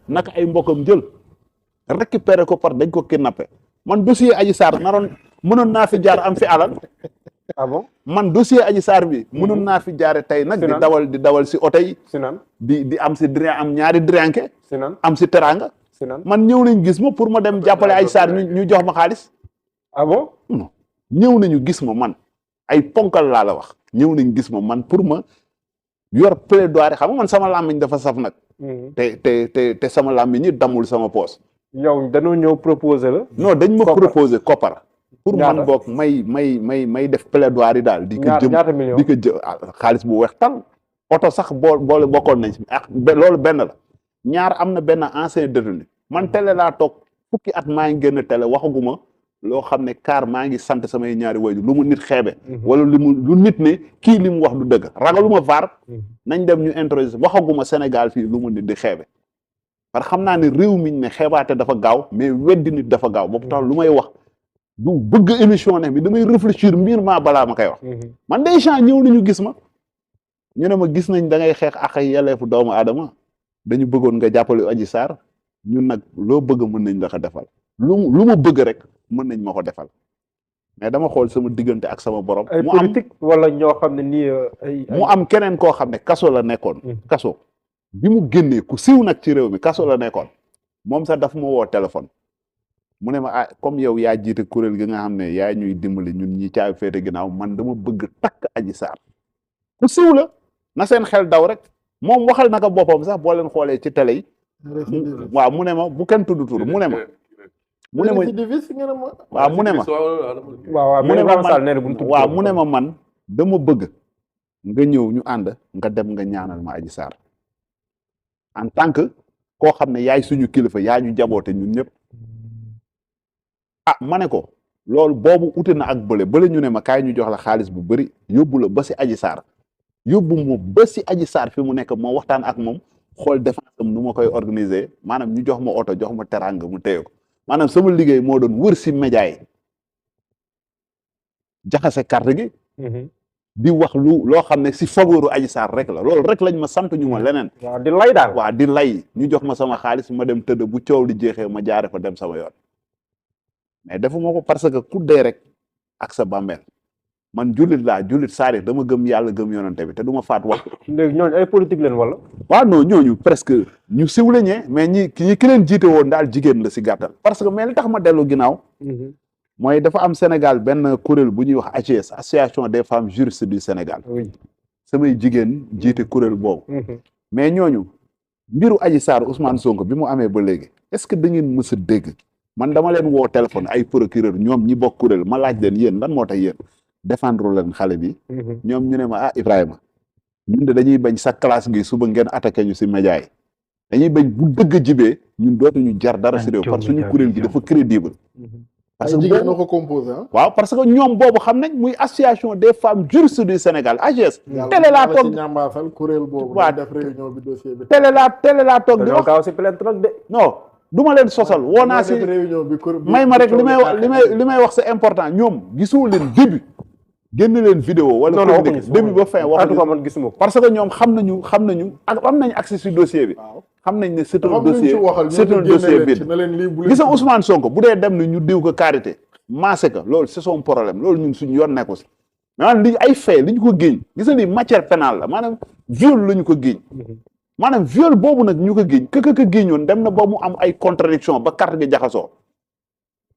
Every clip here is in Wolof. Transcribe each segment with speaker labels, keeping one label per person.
Speaker 1: naka ay mbokam jël récupéré ko par dañ ko kidnappé man dossier Adji Sarr mënoon naa fi jaar am fi alal.
Speaker 2: ah bon
Speaker 1: man dossier Adji Sarr bi mënoon naa fi jaare tey nag di dawal si oto yi di am si am ñaari drinke am si teranga man ñëw nañ gis ma pour ma dem jàppale Adji Sarr ñu jox ma xaalis.
Speaker 2: ah bon
Speaker 1: non ñëw nañu gis ma man ay ponkal laa la wax ñëw nañ gis ma man pour ma yor plaidoirie xam nga man sama làmmiñ dafa saf nag. te sama làmmiñ ñi damul sama poos.
Speaker 2: yow dañoo ñëw proposer la.
Speaker 1: non dañ ma proposer koppar. pour man boog may def plaidoirie daal. di ko jëm di ko jëm xaalis bu weex tal oto sax boole bokkoon nañ si loolu benn la ñaar am na benn ancien détenu man télé laa toog fukki at maa ngi génn télé waxaguma loo xam ne car maa ngi sant samay ñaari wayju lu mu nit xeebe wala lu nit ne kii li mu wax du dëgg ragaluma vaar nañ dem ñu introduire waxaguma Sénégal fii lu mu nit di xeebe parce que xam naa ne réew miñ ne xeebaate dafa gaaw mais weddi nit dafa gaaw boobu tax lu may wax du bëgg émission ne bi damay réfléchir mbir maa balaa ma koy wax man des gens ñëw nañu gis ma ñu ne ma gis nañ da ngay xeex ak ay yelleefu doomu aadama dañu bëggoon nga jàppale Adji Sarr ñun nag loo bëgg mën nañ la ko defal lu ma bëgg rek mën nañ ma ko defal mais dama xool sama diggante ak sama borom.
Speaker 2: ay politique wala ñoo xam ne nii
Speaker 1: mu am keneen koo xam ne kaso la nekkoon. kaso bi mu génnee ku siw nag ci réew mi kaso la nekkoon moom sax daf ma woo téléphone mu ne ma ah comme yow yaa jiite kuréel gi nga xam ne yaa ñuy dimbali ñun ñi caabi féete ginnaaw man dama bëgg takk Adji Sarr ku siw la na seen xel daw rek moom waxal naka boppam sax boo leen xoolee ci télé yi. waaw mu ne ma bu kenn tudd tur mu ne ma. mu ne ma waaw mu ne ma waaw mu ne ma man dama bëgg nga ñëw ñu ànd nga dem nga ñaanal ma Adji Sarr en tant que koo xam ne yaay suñu kilifa yaa ñu jaboote ñun ñëpp ah ma ne ko loolu boobu ute na ak bële ñu ne ma kaay ñu jox la xaalis bu bëri yóbbu la ba si Adji Sarr yóbbu moom ba si Adji Sarr fi mu nekk moo waxtaan ak moom xool défense am nu ma koy organiser maanaam ñu jox ma oto jox ma teranga mu téye ko maanaam sama liggéey moo doon wër si média yi jaxase carte gi di wax loo xam ne si favooru Adji Sarr rek la loolu rek lañ ma sant ñu ma leneen
Speaker 2: waaw di lay daal
Speaker 1: waaw di lay ñu jox ma sama xaalis ma dem tëdd bu coow li jeexee ma jaare fa dem sama yoon mais defuma ko parce que ku dee rek ak sa bàmmeel man jullit laa jullit saari dama gëm yàlla gëm yonante bi te du ma faat wax
Speaker 2: léegi ñooñu ay politique leen wala
Speaker 1: waaw non ñooñu presque ñu siw la ñee mais ki leen jiite woon daal jigéen la si gàttal parce que mais li tax ma dellu ginnaaw mooy dafa am Sénégal benn kuréel bu ñuy wax AGS association des femmes juristes du Sénégal samay jigéen jiite kuréel boobu mais ñooñu mbiru Adji Sarr Ousmane Sonko bi mu amee ba léegi est-ce que da ngeen mës a dégg man dama leen woo téléphone ay procureur ñoom ñi bokk kuréel ma laaj leen yéen lan moo tax yéen défendre leen xale bi ñoom ñu ne ma ah Ibrahima ñun de dañuy bañ sa classe ngi suba ngeen attaqué ñu si média yi dañuy bañ bu dëgg jibee ñun dootuñu jar dara si réew parce que suñu kuréel gi dafa crédible parce que
Speaker 3: jigéen ko composé
Speaker 1: waaw parce que ñoom boobu xam nañ muy association des femmes juristes du Sénégal AGS télé laa toog
Speaker 3: ñambaasal kuréel boobu
Speaker 1: waaw
Speaker 3: def réunion bi dossier bi
Speaker 1: télé laa toog di wax
Speaker 2: kaw si plainte rek de
Speaker 1: non du ma leen sosal woo naa si may ma rek li may wax c'est important ñoom gisoo leen début génn leen vidéo wala communiqué début ba fin wax
Speaker 2: man gisuma ko
Speaker 1: parce que ñoom xam nañu ak am nañ accès si dossier bi xam nañ ne c'est un dossier vide gis nga Ousmane Sonko bu dee dem na ñu diw ko karité maase ko loolu c'est son problème loolu ñun suñu yoon nekku si maanaam li ay fait li ñu ko géeñ gis nga lii matière pénale la maanaam viol la ñu ko géeñ maanaam viol boobu nag ñu ko géeñ ka géeñoon dem na ba mu am ay contradiction ba carte gi jaxasoo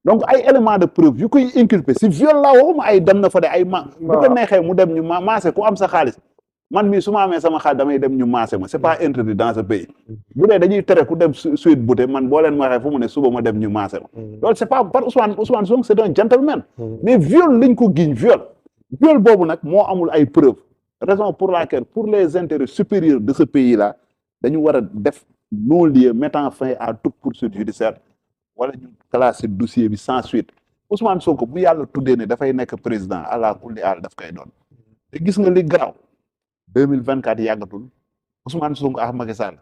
Speaker 1: donc ay éléments de preuve yu koy inculpé si viol laa waxuma ay dem na fa de ay bu ko neexee mu dem ñu maase ku am sa xaalis man mii su ma amee sama xaalis damay dem ñu maase ma c'est pas interdit dans ce pays bu dee dañuy tere ku dem suite bute man boo leen ma waxee fu mu ne suba ma dem ñu maase ma loolu c'est pas par Ousmane Sonko c'est un gentleman mais viol lañ ko giñ viol boobu nag moo amul ay preuve raison pour laquelle pour les intérêts supérieurs de ce pays là dañu war a def non-lieu mettant fin à toute poursuite judiciaire wala ñu classé dossier bi sans suite Ousmane Sonko bu yàlla tuddee ne dafay nekk président àla kulli àll daf koy doon te gis nga li garaaw 2024 yàggatul Ousmane Sonko ak Macky Sall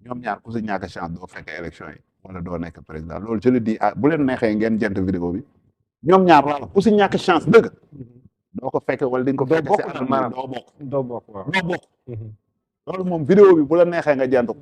Speaker 1: ñoom ñaar ku si ñàkk chance doo fekkee élection yi wala doo nekk président loolu je le dis bu leen neexee ngeen jent vidéo bi ñoom ñaar laa ku si ñàkk chance dëgg doo ko fekke wala di nga ko fekke si anam doo bokk loolu moom vidéo bi bu la neexee nga jant ko.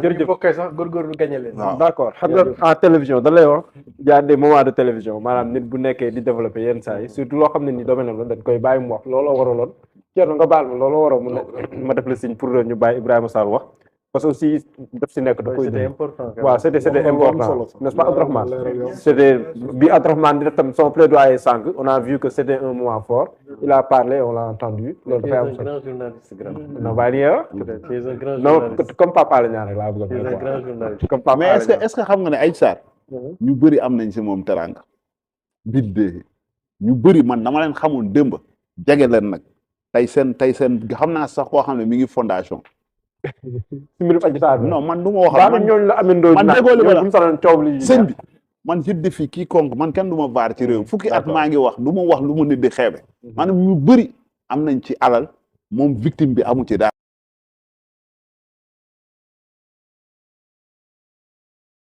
Speaker 2: jërëjëf
Speaker 4: bokkee sax góorgóorlu gagné leen.
Speaker 1: waaw
Speaker 2: d'accord xam nga en télévision da lay wax y a des moments de télévision maanaam nit bu nekkee di développer yenn saa yi surtout loo xam ne ni domaine la dañ koy bàyyi mu wax looloo waraloon Thierno nga baal ma looloo waroon mu ne ma def la signe pour ñu bàyyi Ibrahima Sarr wax parce que aussi daf si nekk da koy
Speaker 4: c'était important.
Speaker 2: waaw c'était important n'est-ce pas Abdourahmane c'était bi Abdourahmane di def tam son plaidoyer sànq on a vu que c'était un moment fort il a parlé on l'a entendu loolu dafay am
Speaker 4: grand journaliste grand.
Speaker 2: non bàyyi li nga
Speaker 4: c'est un grand
Speaker 2: non
Speaker 4: journaliste.
Speaker 2: comme Papa la ñaan rek laa bëgg
Speaker 4: c'est un grand journaliste.
Speaker 2: comme Papa
Speaker 1: mais est-ce que xam nga ne Adji Sarr ñu bëri am nañ si moom teranga bidde ñu bëri man dama leen xamoon démb jege leen nag tey seen xam naa sax koo xam ne mi ngi fondation
Speaker 2: si mbirum Adji Sarr
Speaker 1: non man du ma wax
Speaker 2: man ñooñu la amindoo
Speaker 1: man déggoo li ma la
Speaker 2: bu ñu sanoon coow li
Speaker 1: sëñ bi man je défie quiconque man kenn du ma vaar ci réew fukki at maa ngi wax du ma wax lu ma nit di xeebe maanaam ñu bëri am nañ ci alal moom victime bi amu ci daal